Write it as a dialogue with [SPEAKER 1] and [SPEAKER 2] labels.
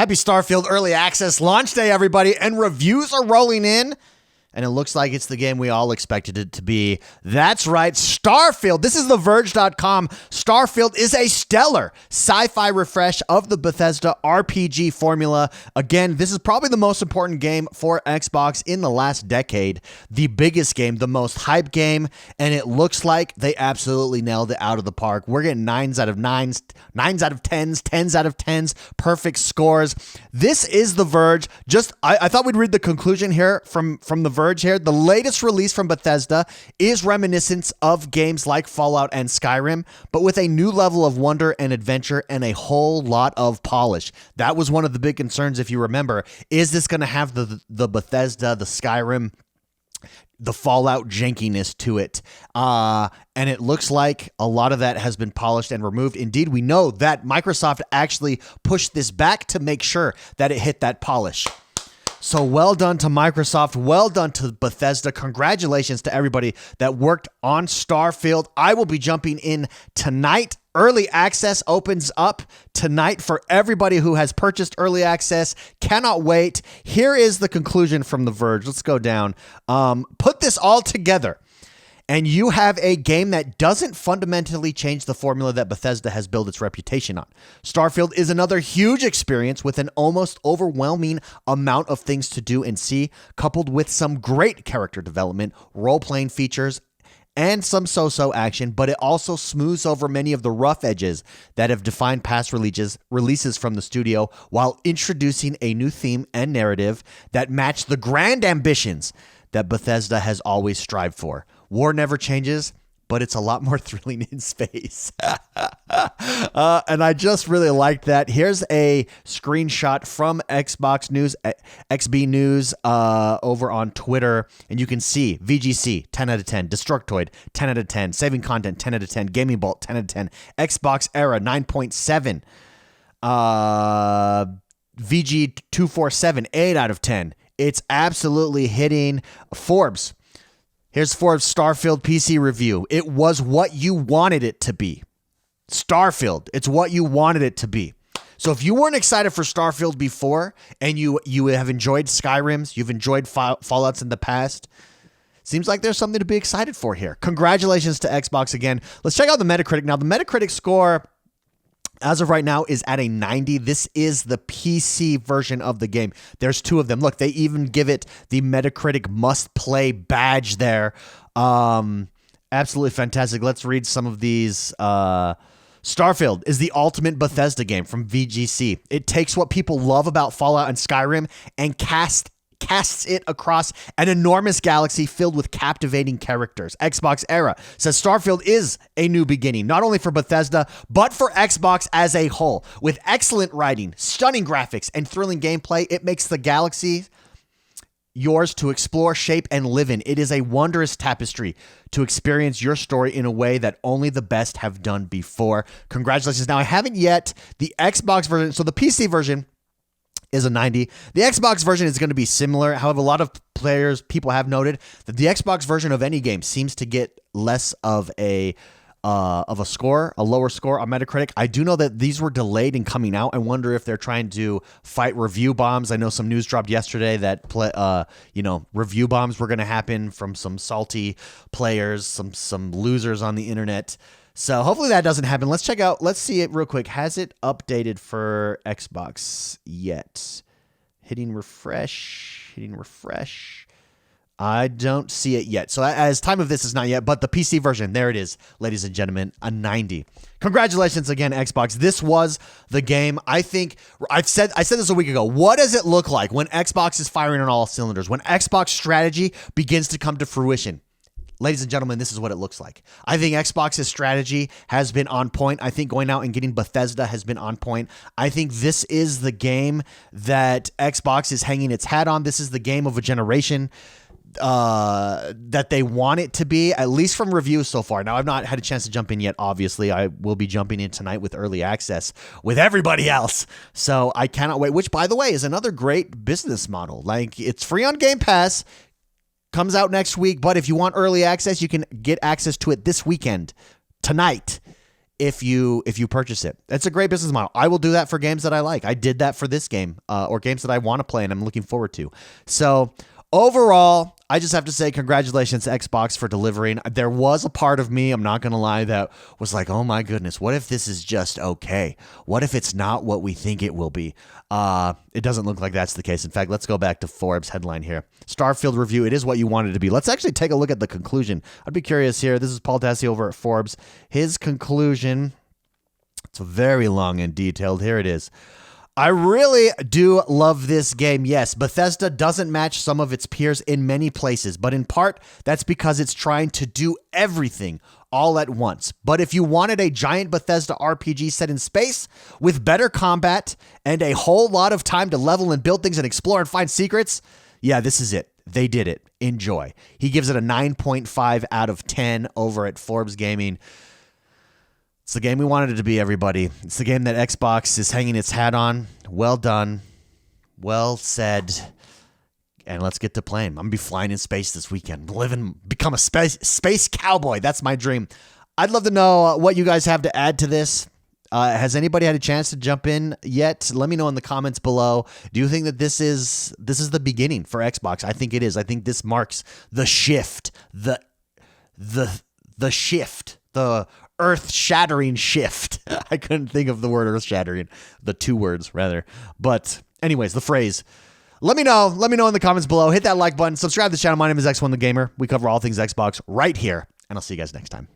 [SPEAKER 1] Happy Starfield Early Access launch day, everybody, and reviews are rolling in. And it looks like it's the game we all expected it to be. That's right, Starfield. This is TheVerge.com. Starfield is a stellar sci-fi refresh of the Bethesda RPG formula. Again, this is probably the most important game for Xbox in the last decade. The biggest game, the most hyped game, and it looks like they absolutely nailed it out of the park. We're getting 9s out of 9s, 9s out of 10s, 10s out of 10s, perfect scores. This is The Verge. I thought we'd read the conclusion here from The Verge here. The latest release from Bethesda is reminiscent of games like Fallout and Skyrim, but with a new level of wonder and adventure and a whole lot of polish. That was one of the big concerns, if you remember. Is this going to have the Bethesda, the Skyrim, the Fallout jankiness to it? And it looks like a lot of that has been polished and removed. Indeed, we know that Microsoft actually pushed this back to make sure that it hit that polish. So well done to Microsoft. Well done to Bethesda. Congratulations to everybody that worked on Starfield. I will be jumping in tonight. Early access opens up tonight for everybody who has purchased early access. Cannot wait. Here is the conclusion from The Verge. Let's go down. Put this all together, and you have a game that doesn't fundamentally change the formula that Bethesda has built its reputation on. Starfield is another huge experience with an almost overwhelming amount of things to do and see, coupled with some great character development, role-playing features, and some so-so action, but it also smooths over many of the rough edges that have defined past releases from the studio while introducing a new theme and narrative that match the grand ambitions that Bethesda has always strived for. War never changes, but it's a lot more thrilling in space. And I just really liked that. Here's a screenshot from Xbox News, XB News over on Twitter. And you can see VGC, 10 out of 10. Destructoid, 10 out of 10. Saving Content, 10 out of 10. Gaming Bolt, 10 out of 10. Xbox Era, 9.7. VG247, 8 out of 10. It's absolutely hitting. Forbes. Here's Forbes' Starfield PC review. It was what you wanted it to be. Starfield, it's what you wanted it to be. So if you weren't excited for Starfield before, and you have enjoyed Skyrims, you've enjoyed Fallouts in the past, seems like there's something to be excited for here. Congratulations to Xbox again. Let's check out the Metacritic. Now, the Metacritic score, as of right now, is at a 90. This is the PC version of the game. There's two of them. Look, they even give it the Metacritic must-play badge there. Absolutely fantastic. Let's read some of these. Starfield is the ultimate Bethesda game from VGC. It takes what people love about Fallout and Skyrim and casts it across an enormous galaxy filled with captivating characters. Xbox Era says Starfield is a new beginning, not only for Bethesda, but for Xbox as a whole. With excellent writing, stunning graphics, and thrilling gameplay, it makes the galaxy yours to explore, shape, and live in. It is a wondrous tapestry to experience your story in a way that only the best have done before. Congratulations. Now, I haven't yet the Xbox version. So the PC version is a 90. The Xbox version is going to be similar. However, a lot of people have noted that the Xbox version of any game seems to get less of a score, a lower score on Metacritic. I do know that these were delayed in coming out. I wonder if they're trying to fight review bombs. I know some news dropped yesterday that review bombs were going to happen from some salty players, some losers on the internet. So hopefully that doesn't happen. Let's see it real quick. Has it updated for Xbox yet? Hitting refresh. I don't see it yet. So as time of this is not yet, but the PC version, there it is, ladies and gentlemen, a 90. Congratulations again, Xbox. This was the game. I think I said this a week ago. What does it look like when Xbox is firing on all cylinders? When Xbox strategy begins to come to fruition? Ladies and gentlemen, this is what it looks like. I think Xbox's strategy has been on point. I think going out and getting Bethesda has been on point. I think this is the game that Xbox is hanging its hat on. This is the game of a generation that they want it to be, at least from reviews so far. Now, I've not had a chance to jump in yet. Obviously, I will be jumping in tonight with early access with everybody else. So I cannot wait, which, by the way, is another great business model. Like, it's free on Game Pass. Comes out next week, but if you want early access, you can get access to it this weekend, tonight, if you purchase it. It's a great business model. I will do that for games that I like. I did that for this game, or games that I want to play and I'm looking forward to. So overall, I just have to say congratulations to Xbox for delivering. There was a part of me, I'm not going to lie, that was like, oh my goodness, what if this is just okay? What if it's not what we think it will be? It doesn't look like that's the case. In fact, let's go back to Forbes headline here. Starfield review, it is what you wanted it to be. Let's actually take a look at the conclusion. I'd be curious here. This is Paul Tassi over at Forbes. His conclusion, it's very long and detailed. Here it is. I really do love this game. Yes, Bethesda doesn't match some of its peers in many places, but in part, that's because it's trying to do everything all at once. But if you wanted a giant Bethesda RPG set in space with better combat and a whole lot of time to level and build things and explore and find secrets, yeah, this is it. They did it. Enjoy. He gives it a 9.5 out of 10 over at Forbes Gaming. It's the game we wanted it to be, everybody. It's the game that Xbox is hanging its hat on. Well done. Well said. And let's get to playing. I'm going to be flying in space this weekend. Become a space cowboy. That's my dream. I'd love to know what you guys have to add to this. Has anybody had a chance to jump in yet? Let me know in the comments below. Do you think that this is the beginning for Xbox? I think it is. I think this marks the shift. The shift. The earth-shattering shift. I couldn't think of the word earth-shattering. The two words, rather. But anyways, the phrase. Let me know. Let me know in the comments below. Hit that like button. Subscribe to the channel. My name is X1 the Gamer. We cover all things Xbox right here. And I'll see you guys next time.